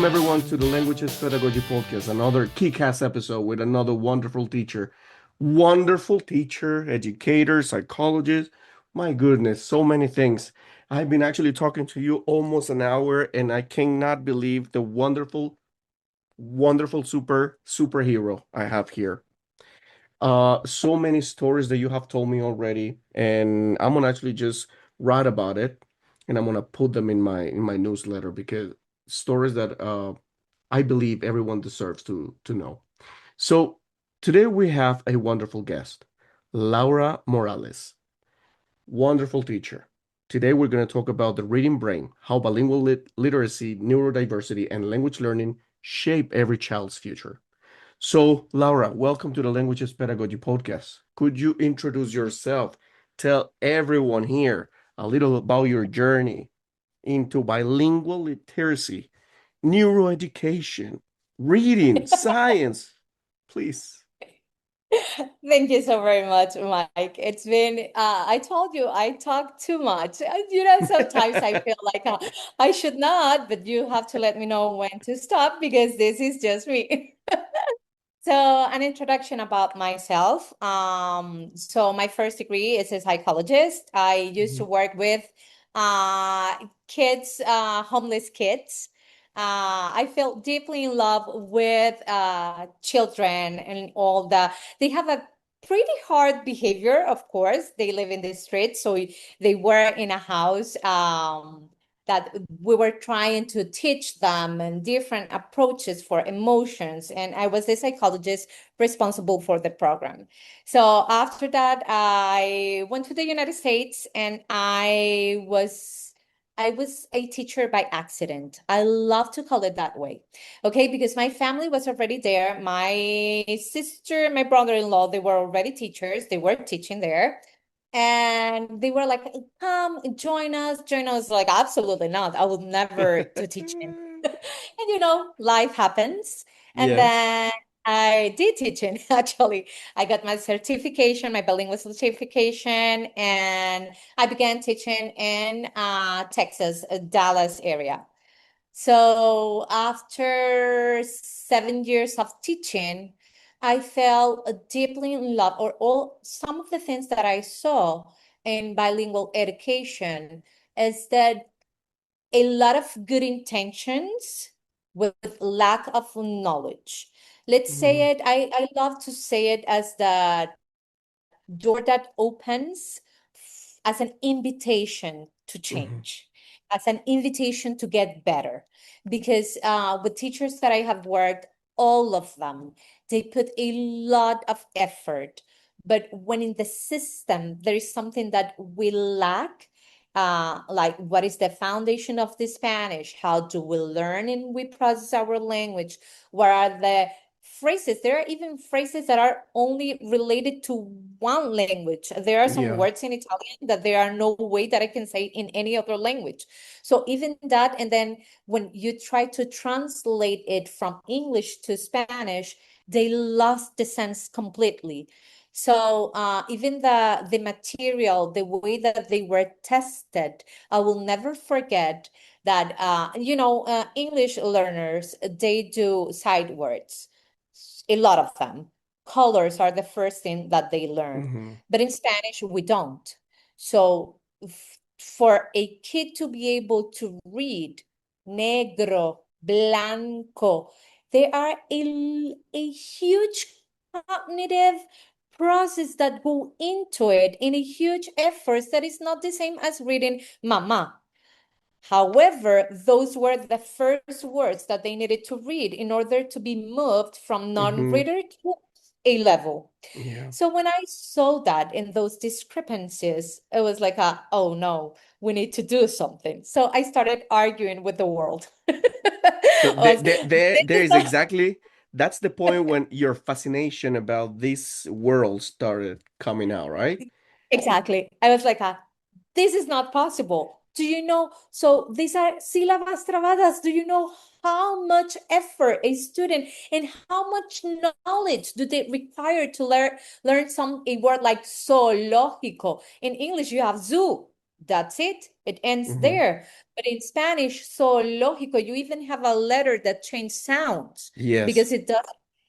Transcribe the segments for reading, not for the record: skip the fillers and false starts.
everyone to the Languages Pedagogy Podcast, another kick-ass episode with another wonderful teacher. Wonderful teacher, educator, psychologist. My goodness, so many things. I've been actually talking to you almost an hour, and I cannot believe the wonderful superhero I have here. So many stories that you have told me already, and I'm gonna actually just write about it, and I'm gonna put them in my newsletter because stories that I believe everyone deserves to know. So today we have a wonderful guest, Laura Morales, wonderful teacher. Today we're going to talk about the reading brain, how bilingual literacy, neurodiversity, and language learning shape every child's future. So, Laura, welcome to the Languages Pedagogy Podcast. Could you introduce yourself? Tell everyone here a little about your journey into bilingual literacy, neuroeducation, reading, science. Please. Thank you so very much, Mike. It's been, I told you I talk too much. Sometimes I feel like I should not, but you have to let me know when to stop because this is just me. So, an introduction about myself. My first degree is a psychologist. I used to Mhm. work with kids, homeless kids. I felt deeply in love with children and all they have a pretty hard behavior, of course. They live in the streets, so they were in a house. That we were trying to teach them and different approaches for emotions. And I was the psychologist responsible for the program. So after that, I went to the United States and I was a teacher by accident. I love to call it that way. Okay, because my family was already there. My sister, my brother-in-law, they were already teachers. They were teaching there. And they were like, come join us. Like, absolutely not. I will never to teach him. And life happens. And Yes. then I did teaching, actually. I got my certification, my bilingual certification, and I began teaching in Texas, Dallas area. So after 7 years of teaching, I fell deeply in love, or all some of the things that I saw in bilingual education is that a lot of good intentions with lack of knowledge. Let's Mhm. say it, I love to say it as the door that opens as an invitation to Mhm. change, as an invitation to get better. Because with teachers that I have worked, all of them, they put a lot of effort. But when in the system, there is something that we lack, like what is the foundation of the Spanish? How do we learn and we process our language? What are the phrases? There are even phrases that are only related to one language. There are some Yeah. words in Italian that there are no way that I can say in any other language. So even that, and then when you try to translate it from English to Spanish, they lost the sense completely. So even the material, the way that they were tested, I will never forget that English learners, they do sight words, a lot of them. Colors are the first thing that they learn, Mhm. but in Spanish we don't. So for a kid to be able to read negro, blanco, there are a huge cognitive process that go into it in a huge effort that is not the same as reading mama. However, those were the first words that they needed to read in order to be moved from Mhm. non-reader to A level. Yeah. So when I saw that in those discrepancies, it was like, oh no, we need to do something. So I started arguing with the world. So Was, this there is is not exactly that's the point when your fascination about this world started coming out, right? exactly. I was like, this is not possible. Do you know? So these are sílabas trabadas. Do you know how much effort a student and how much knowledge do they require to learn a word like zoológico? In English, you have zoo. That's it. It ends Mm-hmm. there. But in Spanish, zoológico, you even have a letter that changes sounds Yes. because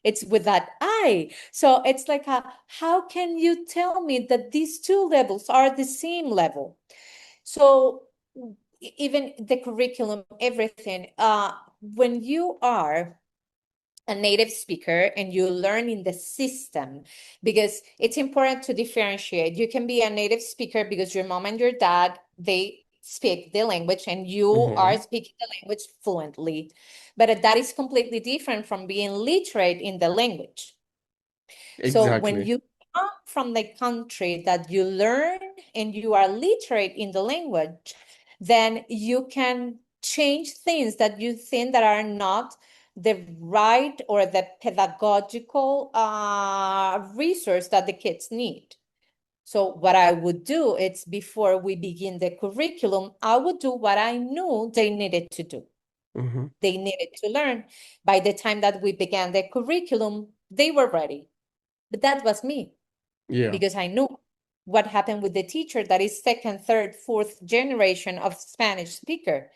it's with that I. So it's like how can you tell me that these two levels are the same level? So even the curriculum, everything, when you are a native speaker and you learn in the system, because it's important to differentiate. You can be a native speaker because your mom and your dad, they speak the language and you are Mm-hmm. speaking the language fluently, but that is completely different from being literate in the language. So when Exactly. you come from the country that you learn and you are literate in the language, then you can change things that you think that are not the right or the pedagogical resource that the kids need. So what I would do is before we begin the curriculum, I would do what I knew they needed to do. Mm-hmm. They needed to learn. By the time that we began the curriculum, they were ready. But that was me Yeah. because I knew what happened with the teacher that is second, third, fourth generation of Spanish speaker.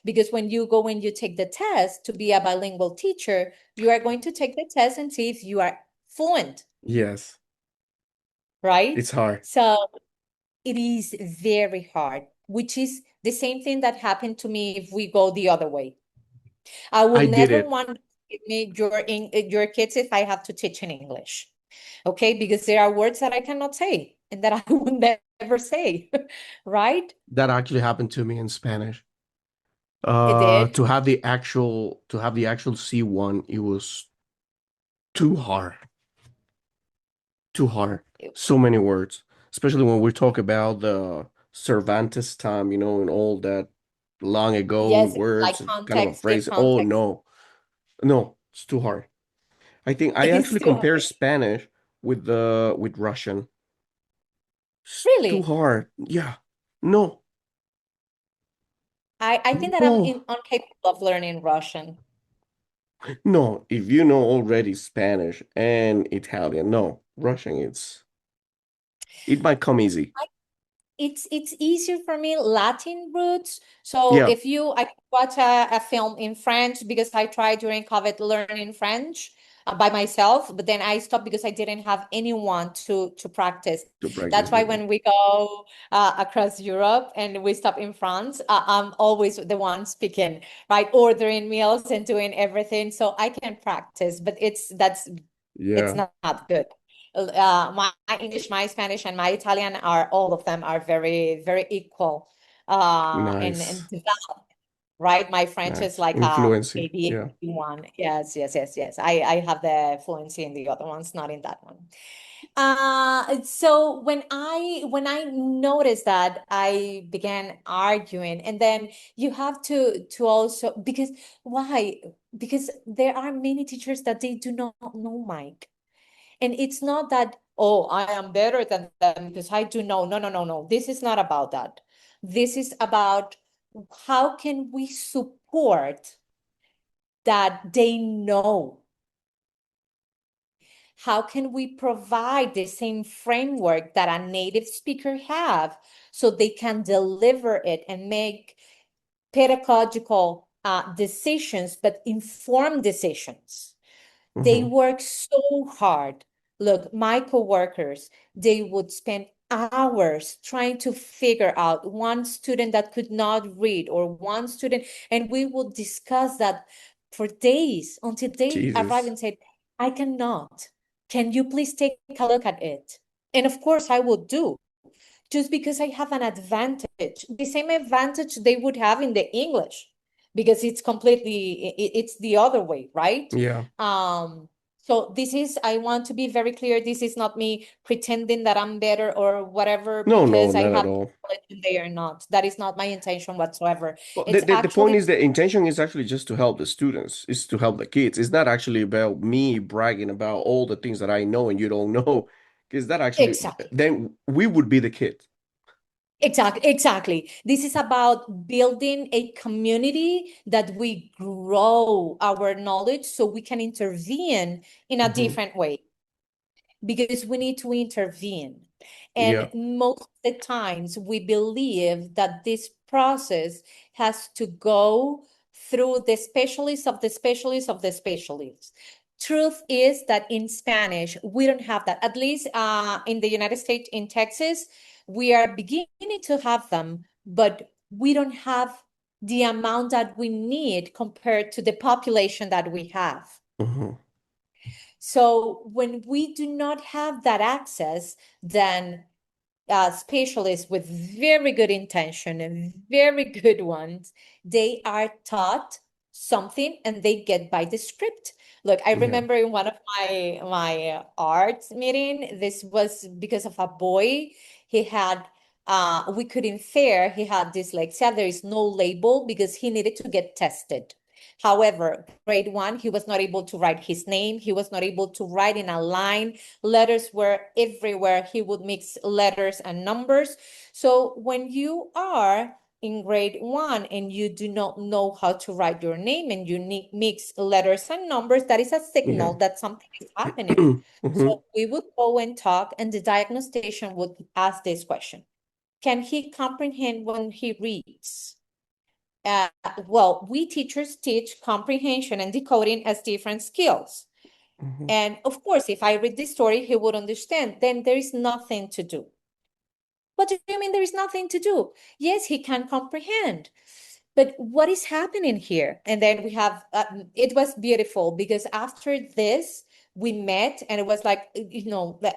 Because when you go and you take the test to be a bilingual teacher, you are going to take the test and see if you are fluent, Yes. right? It's hard. So it is very hard, which is the same thing that happened to me if we go the other way. I will I did never it. want to give me your kids if I have to teach in English. Okay, because there are words that I cannot say and that I would never say, right? That actually happened to me in Spanish. It did. To have the actual C1, it was too hard. Too hard. So many words. Especially when we talk about the Cervantes time, and all that long ago Yes, like words, kind of a context, give phrase. Oh context. no. No, it's too hard. I think I It is actually too compare hard. Spanish with Russian. It's too Really? hard. Yeah. No. I think that No. incapable of learning Russian. No. If you know already Spanish and Italian, no. Russian, it might come easy. It's easier for me Latin roots. So Yeah, if I watch a film in French because I tried during COVID learning French by myself, but then I stopped because I didn't have anyone to practice. to practice That's why with you. when we go across Europe and we stop in France, I'm always the one speaking, right? Ordering meals and doing everything, so I can practice. But it's Yeah. not good. My English, my Spanish, and my Italian are all of them are very, very equal. And Nice. developed, right? My French is Nice. like Influency. maybe Yeah. one. Yes, yes, yes, yes. I have the fluency in the other ones, not in that one. So when I noticed that, I began arguing, and then you have to also because why? Because there are many teachers that they do not know Mike. And it's not that, oh, I am better than them because I do know. No, no, no, no. This is not about that. This is about how can we support that they know? How can we provide the same framework that a native speaker have so they can deliver it and make pedagogical decisions, but informed decisions? They Hmm. work so hard. Look, my coworkers, they would spend hours trying to figure out one student that could not read or one student, and we would discuss that for days until they arrive Jesus. and said, I cannot. Can you please take a look at it? And of course, I would do just because I have an advantage, the same advantage they would have in the English, because it's the other way, right? Yeah. So I want to be very clear, this is not me pretending that I'm better or whatever No, no, because I not at have all. knowledge and they are not. That is not my intention whatsoever. Well, It's the point actually is the intention is actually just to help the students, is to help the kids. It's not actually about me bragging about all the things that I know and you don't know. Because that actually, exactly. then we would be the kid. Exactly, exactly. This is about building a community that we grow our knowledge so we can intervene in a Hmm. different way because we need to intervene. And Yeah. most of the times we believe that this process has to go through the specialists of the specialists of the specialists. Truth is that in Spanish, we don't have that. At least in the United States, in Texas, we are beginning to have them, but we don't have the amount that we need compared to the population that we have. Hmm. So when we do not have that access, then specialists with very good intention and very good ones, they are taught something and they get by the script. Look, I Yeah. remember in one of my arts meeting, this was because of a boy. He had we could infer he had dyslexia. There is no label because he needed to get tested. However, grade one, he was not able to write his name. He was not able to write in a line. Letters were everywhere. He would mix letters and numbers. So when you are in grade one and you do not know how to write your name and you mix letters and numbers, that is a Yeah. signal that something is happening. Hmm. So we would go and talk, and the diagnostician would ask this question: can he comprehend when he reads? Uh, well, we teachers teach comprehension and decoding as different skills. Hmm. And of course, if I read this story, he would understand. Then there is nothing to do. What do you mean there is nothing to do? Yes, he can comprehend. But what is happening here? And then we have, it was beautiful because after this, we met and it was like,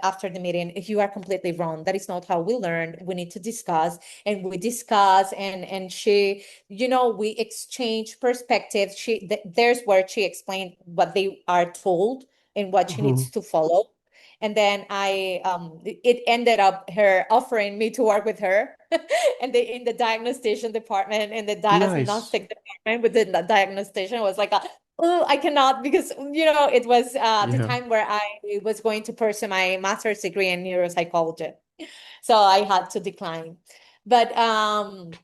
after the meeting, you are completely wrong. That is not how we learn. We need to discuss, and we discuss, and she, we exchange perspectives. There's where she explained what they are told and what she Hmm. needs to follow. And then it ended up her offering me to work with her and in the diagnostic department, in the Nice. diagnostic department within the diagnostic was like, oh, I cannot, because it was the Yeah. time where I was going to pursue my master's degree in neuropsychology, so I had to decline. But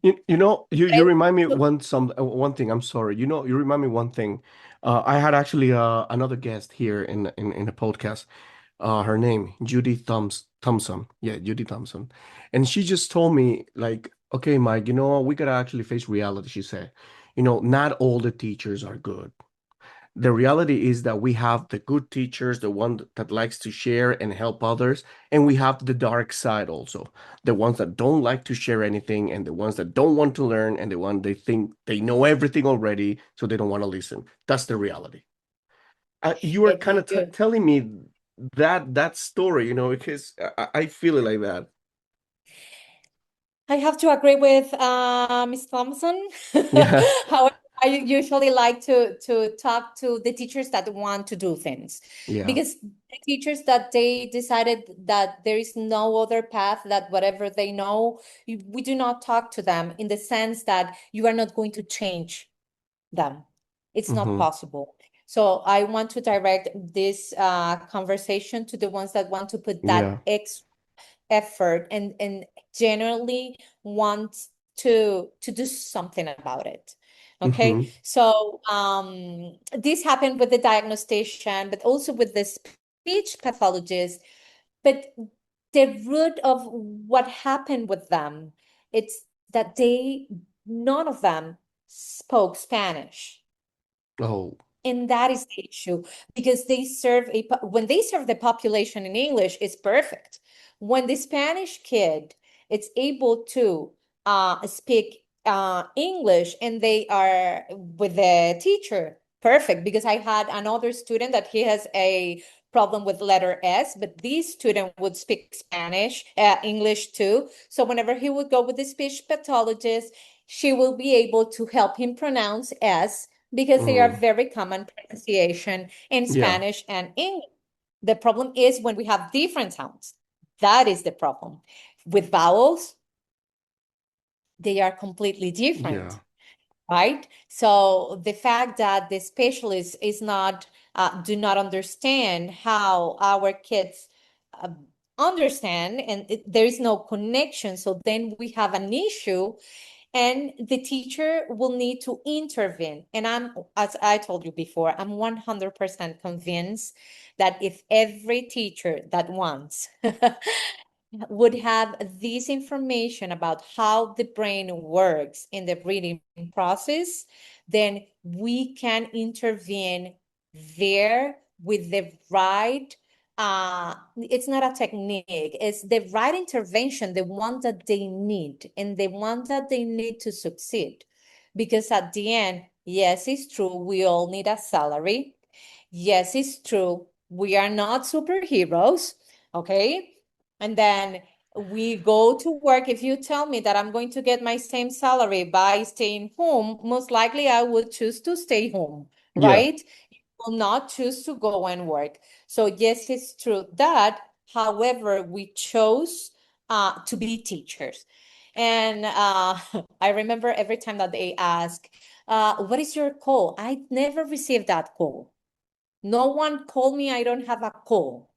You remind me one thing. I'm sorry. You remind me one thing. I had actually another guest here in a podcast. Her name Judy Thompson. Yeah, Judy Thompson, and she just told me like, okay, Mike, we gotta actually face reality. She said, not all the teachers are good. The reality is that we have the good teachers, the one that likes to share and help others, and we have the dark side also, the ones that don't like to share anything, and the ones that don't want to learn, and the one they think they know everything already, so they don't want to listen. That's the reality. You are kind you of telling me that story, because I feel it like that. I have to agree with Ms. Thompson. Yeah, However, I usually like to talk to the teachers that want to do things, yeah. because the teachers that they decided that there is no other path, that whatever they know, we do not talk to them in the sense that you are not going to change them. It's not Hmm. possible. So I want to direct this conversation to the ones that want to put that Yeah. effort and generally want to do something about it. Okay, Hmm. so this happened with the diagnostician, but also with the speech pathologist. But the root of what happened with them, it's that none of them spoke Spanish. Oh. And that is the issue, because when they serve the population in English, it's perfect. When the Spanish kid is able to speak English and they are with the teacher, perfect. Because I had another student that he has a problem with letter S, but this student would speak English too. So whenever he would go with the speech pathologist, she will be able to help him pronounce S, because they are Mm. very common pronunciation in Yeah. Spanish and English. The problem is when we have different sounds. That is the problem. With vowels, they are completely different, Yeah. right? So the fact that the specialist do not understand how our kids uh, understand, and there is no connection. So then we have an issue, and the teacher will need to intervene. And as I told you before, I'm 100% convinced that if every teacher that wants would have this information about how the brain works in the reading process, then we can intervene there with the right, it's not a technique, it's the right intervention, the one that they need and the one that they need to succeed. Because at the end, yes, it's true, we all need a salary. Yes, it's true, we are not superheroes, okay? And then we go to work. If you tell me that I'm going to get my same salary by staying home, most likely I would choose to stay home, Yeah. right? Will not choose to go and work. So yes, it's true that, however, we chose to be teachers. And I remember every time that they ask, what is your call? I never received that call. No one called me. I don't have a call.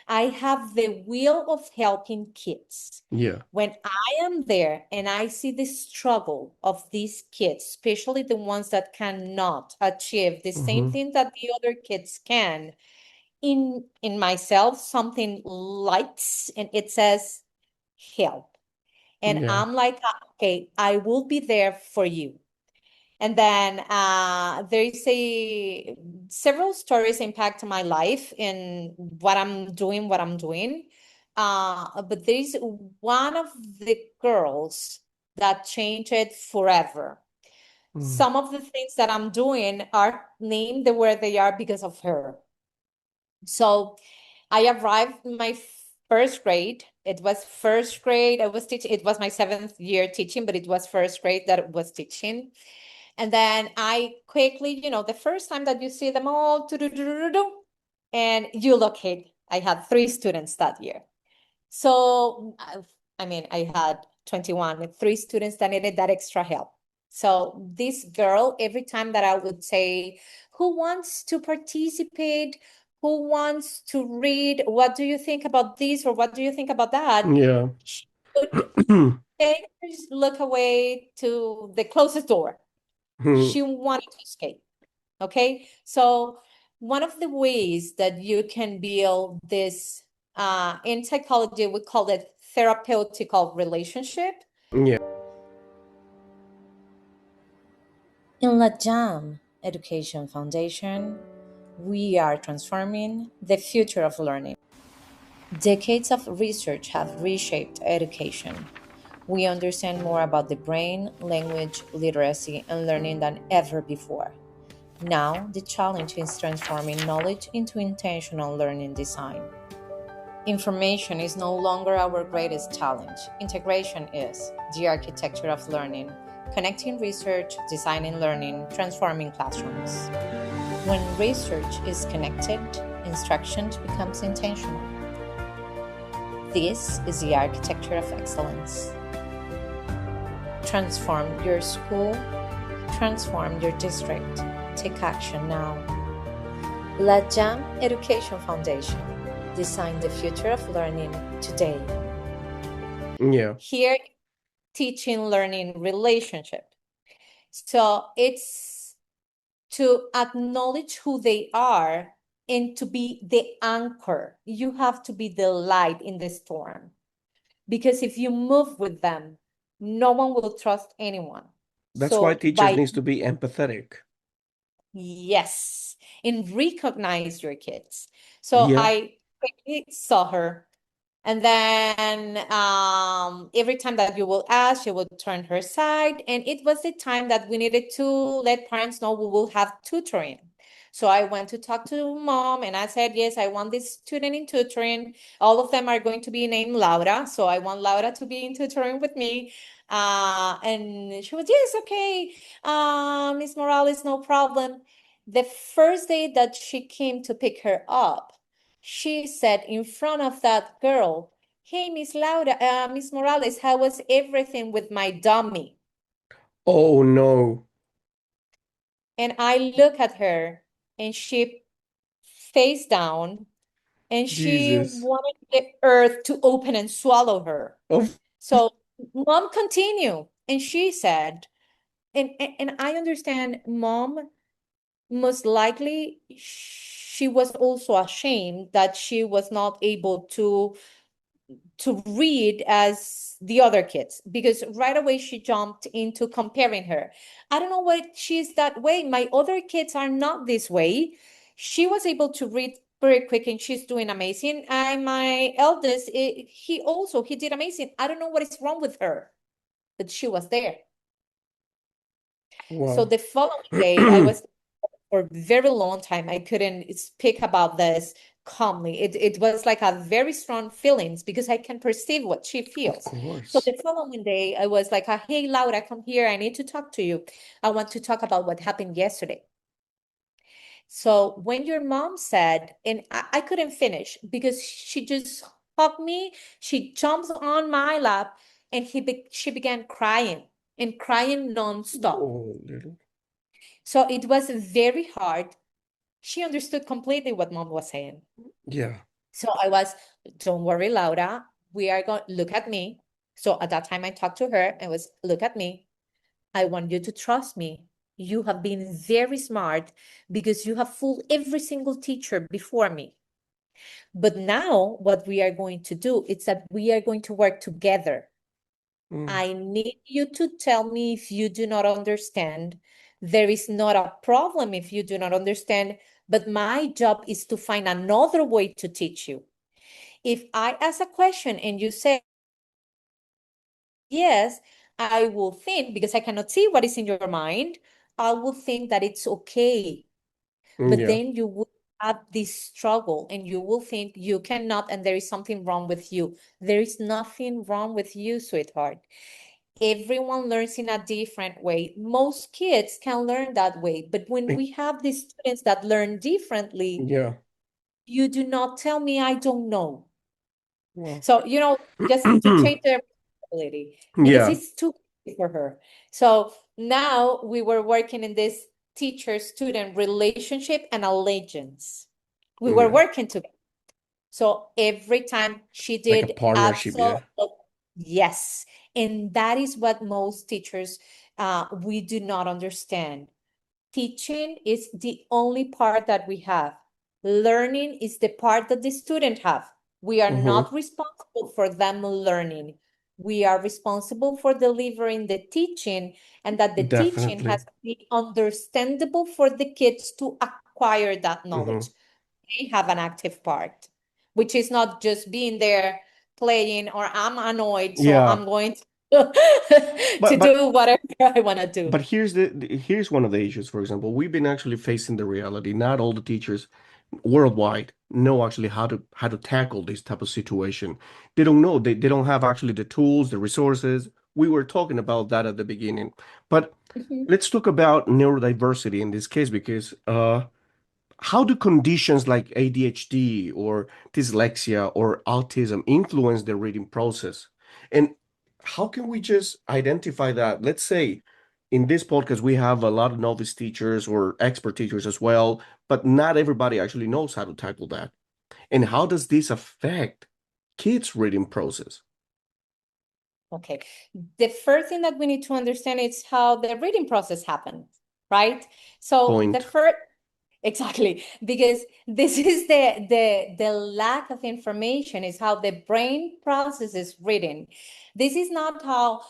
I have the will of helping kids. Yeah. When I am there and I see the struggle of these kids, especially the ones that cannot achieve the same Mm-hmm. thing that the other kids can, in myself, something lights and it says help. And Yeah. I'm like, okay, I will be there for you. And then there is a several stories impact my life in what I'm doing. But there is one of the girls that changed it forever. Mm. Some of the things that I'm doing are named the way they are because of her. So I arrived in my first grade. It was first grade. I was teaching. It was my seventh year teaching, but it was first grade that it was teaching. And then I quickly, the first time that you see them all, and you locate. I had 3 students that year. So, I mean, I had 21 and 3 students that needed that extra help. So this girl, every time that I would say, who wants to participate? Who wants to read? What do you think about this? Or what do you think about that? Yeah. She would take just look away to the closest door. She wanted to escape. Okay. So one of the ways that you can build this, in psychology, we call it therapeutical relationship. Yeah. In LAJAM Education Foundation, we are transforming the future of learning. Decades of research have reshaped education. We understand more about the brain, language, literacy, and learning than ever before. Now, the challenge is transforming knowledge into intentional learning design. Information is no longer our greatest challenge. Integration is the architecture of learning, connecting research, designing learning, transforming classrooms. When research is connected, instruction becomes intentional. This is the architecture of excellence. Transform your school, transform your district. Take action now. LAJAM Education Foundation. Design the future of learning today. Yeah. Here, teaching learning relationship. So it's to acknowledge who they are and to be the anchor. You have to be the light in the storm. Because if you move with them, no one will trust anyone. That's why So teachers by needs to be empathetic. yes, and recognize your kids. So Yeah. I quickly saw her. And then every time that you will ask, she would turn her side. And it was the time that we needed to let parents know we will have tutoring. So I went to talk to mom and I said, yes, I want this student in tutoring. All of them are going to be named Laura. So I want Laura to be in tutoring with me. And she was, yes, okay. Miss Morales, no problem. The first day that she came to pick her up, she said in front of that girl, hey, Miss Laura, Miss Morales, how was everything with my dummy? Oh no. And I look at her and she face down and she Jesus. wanted the earth to open and swallow her. Of So mom continued and she said, and I understand mom most likely she was also ashamed that she was not able to to read as the other kids, because right away she jumped into comparing her. I don't know why she's that way. My other kids are not this way. She was able to read very quick and she's doing amazing. And my eldest, he did amazing. I don't know what is wrong with her, but she was there. So Wow. the following day, I was for a very long time, I couldn't speak about this calmly. It was like a very strong feelings because I can perceive what she Of feels. So course. the following day, I was like, hey, Laura, come here. I need to talk to you. I want to talk about what happened yesterday. So when your mom said, and I couldn't finish because she just hugged me, she jumps on my lap, and she began crying and crying nonstop. Oh, little. So it was very hard. She understood completely what mom was saying. Yeah. So I was, don't worry, Laura. We are going, look at me. So at that time I talked to her and was, look at me. I want you to trust me. You have been very smart because you have fooled every single teacher before me. But now what we are going to do is that we are going to work together. Mm. I need you to tell me if you do not understand. There is not a problem if you do not understand, but my job is to find another way to teach you. If I ask a question and you say yes, I will think, because I cannot see what is in your mind, I will think that it's okay. But Yeah. then you will have this struggle and you will think you cannot, and there is something wrong with you. There is nothing wrong with you, sweetheart. Everyone learns in a different way. Most kids can learn that way, but when Eh, we have these students that learn differently, yeah. you do not tell me I don't know. Wow. So, just to change their personality, because Yeah. it's too easy for her. So now we were working in this teacher-student relationship and allegiance. We were Yeah. working together. So every time she Like a did partnership, yeah. absolutely yes. And that is what most teachers we do not understand. Teaching is the only part that we have. Learning is the part that the student have. We are Mm-hmm. not responsible for them learning. We are responsible for delivering the teaching, and that the teaching Definitely. has to be understandable for the kids to acquire that Mm-hmm. knowledge. They have an active part, which is not just being there playing, or I'm annoyed, so Yeah. I'm going But to but do whatever I want to do. but here's one of the issues, for example. We've been actually facing the reality. Not all the teachers worldwide know actually how to tackle this type of situation. They don't know. They don't have actually the tools, the resources. We were talking about that at the beginning. But Mhm. let's talk about neurodiversity in this case because how do conditions like ADHD or dyslexia or autism influence the reading process? And how can we just identify that? Let's say in this podcast, we have a lot of novice teachers or expert teachers as well, but not everybody actually knows how to tackle that. And how does this affect kids' reading process? Okay. The first thing that we need to understand is how the reading process happens, right? So the Point. first, exactly, because this is the lack of information is how the brain processes reading. This is not how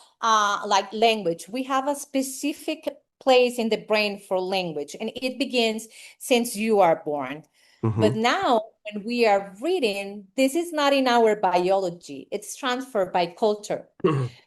like language. We have a specific place in the brain for language, and it begins since you are born. But Mm-hmm. now, when we are reading, this is not in our biology. It's transferred by culture.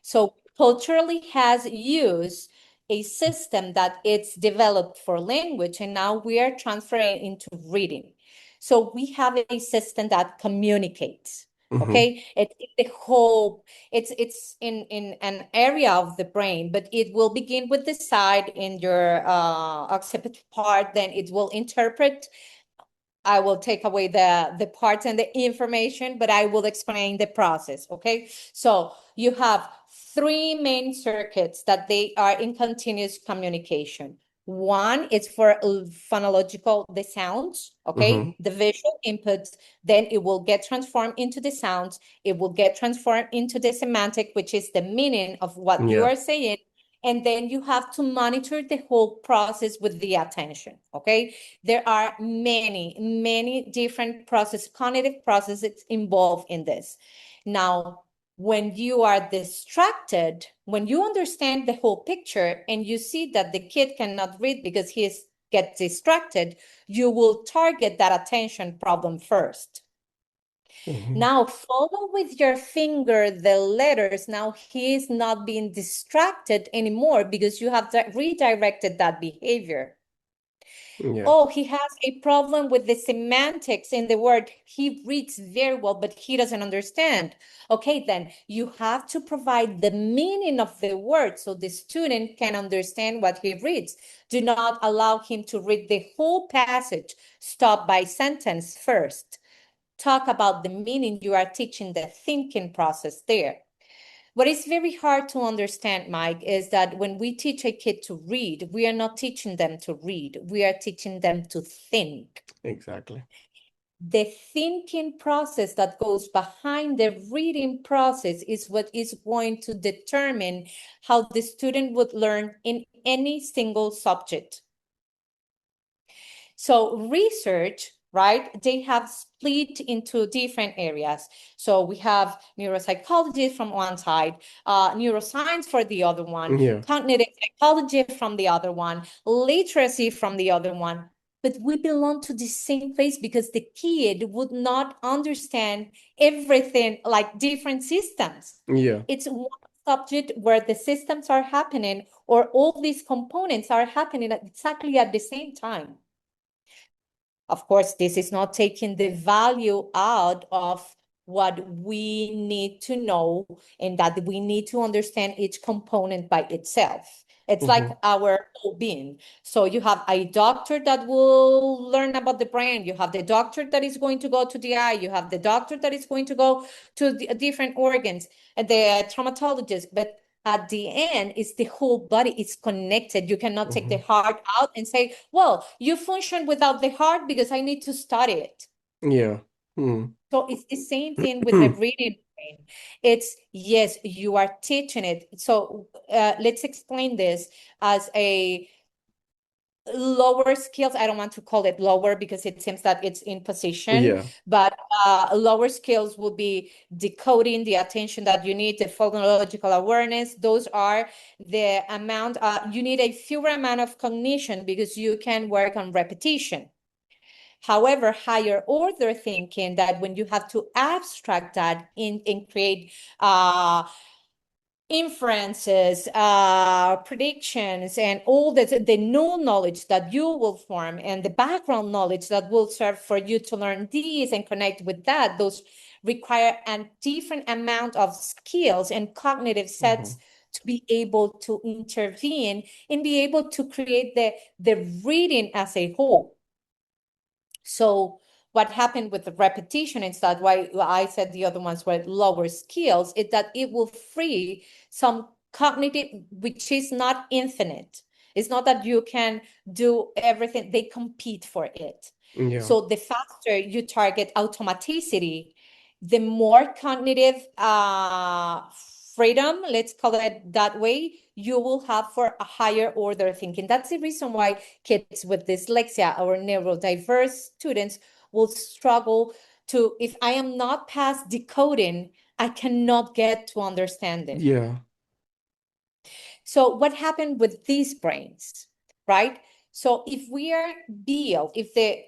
So culturally has used a system that it's developed for language, and now we are transferring into reading. So we have a system that communicates. Mm-hmm. Okay, it's the whole. It's in an area of the brain, but it will begin with the side in your occipital part. Then it will interpret. I will take away the parts and the information, but I will explain the process, okay? So you have three main circuits that they are in continuous communication. One is for phonological, the sounds, Mm-hmm. okay? The visual inputs, then it will get transformed into the sounds. It will get transformed into the semantic, which is the meaning of what you Yeah. are saying. And then you have to monitor the whole process with the attention, okay? There are many different cognitive processes involved in this. Now, when you are distracted, when you understand the whole picture and you see that the kid cannot read because gets distracted, you will target that attention problem first. Now follow with your finger the letters. Now he is not being distracted anymore because you have redirected that behavior. Yeah. Oh, he has a problem with the semantics in the word. He reads very well, but he doesn't understand. Okay, then you have to provide the meaning of the word so the student can understand what he reads. Do not allow him to read the whole passage. Stop by sentence first. Talk about the meaning. You are teaching the thinking process there. What is very hard to understand, Mike, is that when we teach a kid to read, we are not teaching them to read. We are teaching them to think. Exactly. The thinking process that goes behind the reading process is what is going to determine how the student would learn in any single subject. So research, right, they have split into different areas. So we have neuropsychology from one side, neuroscience for the other one, Yeah. cognitive psychology from the other one, literacy from the other one. But we belong to the same place because the kid would not understand everything like different systems. Yeah. It's one subject where the systems are happening or all these components are happening exactly at the same time. Of course, this is not taking the value out of what we need to know and that we need to understand each component by itself. It's like our whole being. So you have a doctor that will learn about the brain. You have the doctor that is going to go to the eye. You have the doctor that is going to go to the different organs, the traumatologist. But at the end, it's the whole body. It's connected. You cannot take the heart out and say, well, you function without the heart because I need to study it. Yeah. Mm. So it's the same thing with the reading brain. It's, yes, you are teaching it. So let's explain this as a lower skills. I don't want to call it lower because it seems that it's in position, Yeah. but lower skills will be decoding, the attention that you need, the phonological awareness. Those are the amount, you need a fewer amount of cognition because you can work on repetition. However, higher order thinking, that when you have to abstract that and create inferences, predictions, and all the new knowledge that you will form and the background knowledge that will serve for you to learn these and connect with that, those require a different amount of skills and cognitive sets to be able to intervene and be able to create the reading as a whole. So what happened with the repetition is that why I said the other ones were lower skills, is that it will free some cognitive, which is not infinite. It's not that you can do everything, they compete for it. Yeah. So the faster you target automaticity, the more cognitive freedom, let's call it that way, you will have for a higher order thinking. That's the reason why kids with dyslexia or neurodiverse students will struggle to, if I am not past decoding, I cannot get to understanding. Yeah. So what happened with these brains, right? So if we are built, if the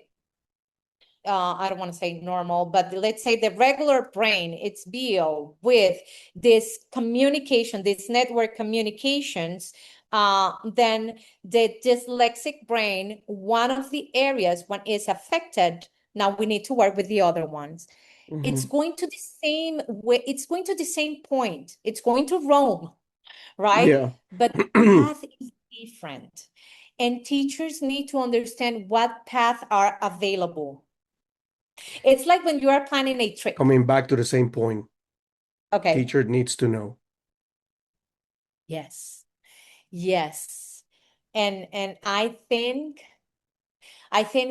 I don't want to say normal, but let's say the regular brain, it's built with this communication, this network communications, then the dyslexic brain, one of the areas when it's affected, now we need to work with the other ones. It's going to the same way, it's going to the same point, it's going to roam, right? Yeah. But the path is different. And teachers need to understand what paths are available. It's like when you are planning a trip. Coming back to the same point, Okay. teacher needs to know. Yes. Yes. And I think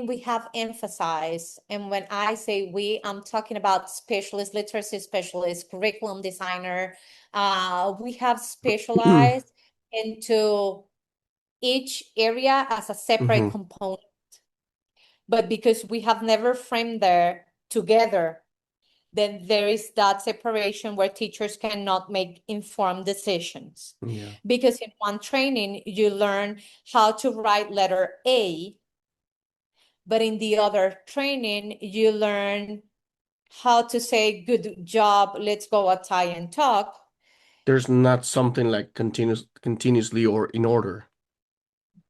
we have emphasized, and when I say we, I'm talking about specialists, literacy specialists, curriculum designer. We have specialized into each area as a separate component. But because we have never framed there together, then there is that separation where teachers cannot make informed decisions. Yeah. Because in one training, you learn how to write letter A, but in the other training, you learn how to say, good job, let's go outside and talk. There's not something like continuously or in order.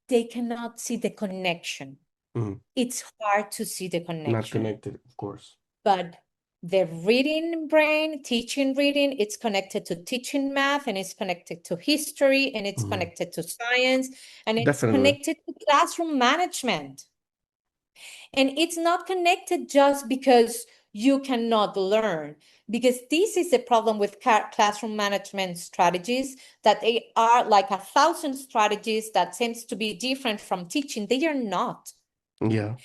They cannot see the connection. Mhm. It's hard to see the Not connection. connected, of course. But the reading brain, teaching reading, it's connected to teaching math, and it's connected to history, and it's Mhm. connected to science, and it's Definitely. connected to classroom management. And it's not connected just because you cannot learn, because this is the problem with classroom management strategies, that they are like 1,000 strategies that seems to be different from teaching. They are not. Yeah.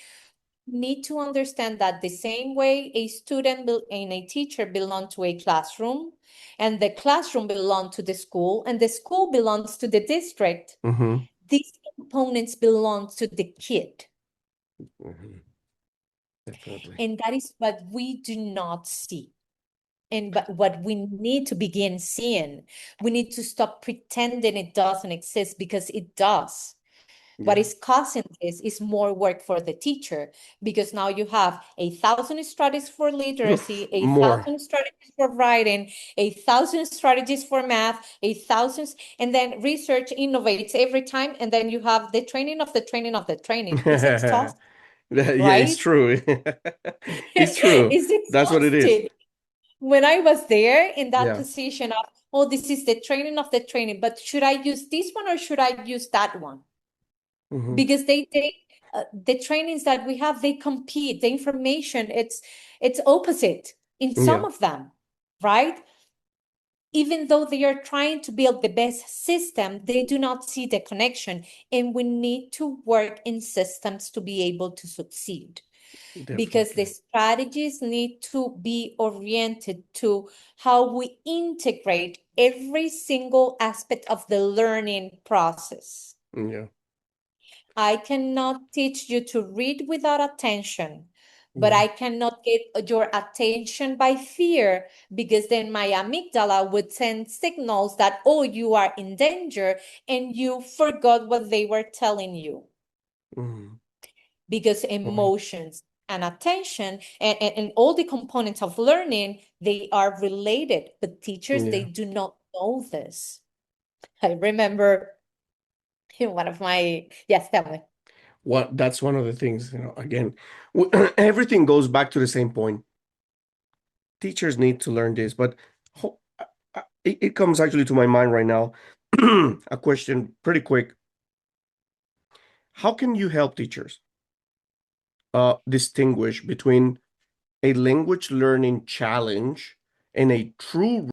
Need to understand that the same way a student and a teacher belong to a classroom, and the classroom belong to the school, and the school belongs to the district, Mm-hmm. these components belong to the kid. Mm-hmm. Definitely. And that is what we do not see. And but what we need to begin seeing, we need to stop pretending it doesn't exist, because it does. What Yeah. is causing this is more work for the teacher, because now you have 1,000 strategies for literacy, Oof, a more. thousand strategies for writing, 1,000 strategies for math, 1,000, and then research innovates every time, and then you have the training of the training of the training. It's exhausting, Yeah, it's right? true. It's true. It's That's what it is. exhausting. When I was there in that Yeah. position of, oh, this is the training of the training, but should I use this one or should I use that one? Mm-hmm. Because the trainings that we have, they compete. The information, it's opposite in some Yeah. of them, right? Even though they are trying to build the best system, they do not see the connection, and we need to work in systems to be able to succeed, because the Definitely. strategies need to be oriented to how we integrate every single aspect of the learning process. Yeah. I cannot teach you to read without attention, but Yeah. I cannot get your attention by fear, because then my amygdala would send signals that, oh, you are in danger, and you forgot what they were telling you. Mm-hmm. Because Right. emotions and attention and all the components of learning, they are related, but teachers, they Yeah. do not know this. I remember in one of my, yes, tell me. What that's one of the things, again, everything goes back to the same point. Teachers need to learn this, but it comes actually to my mind right now. A question pretty quick. How can you help teachers distinguish between a language learning challenge and a true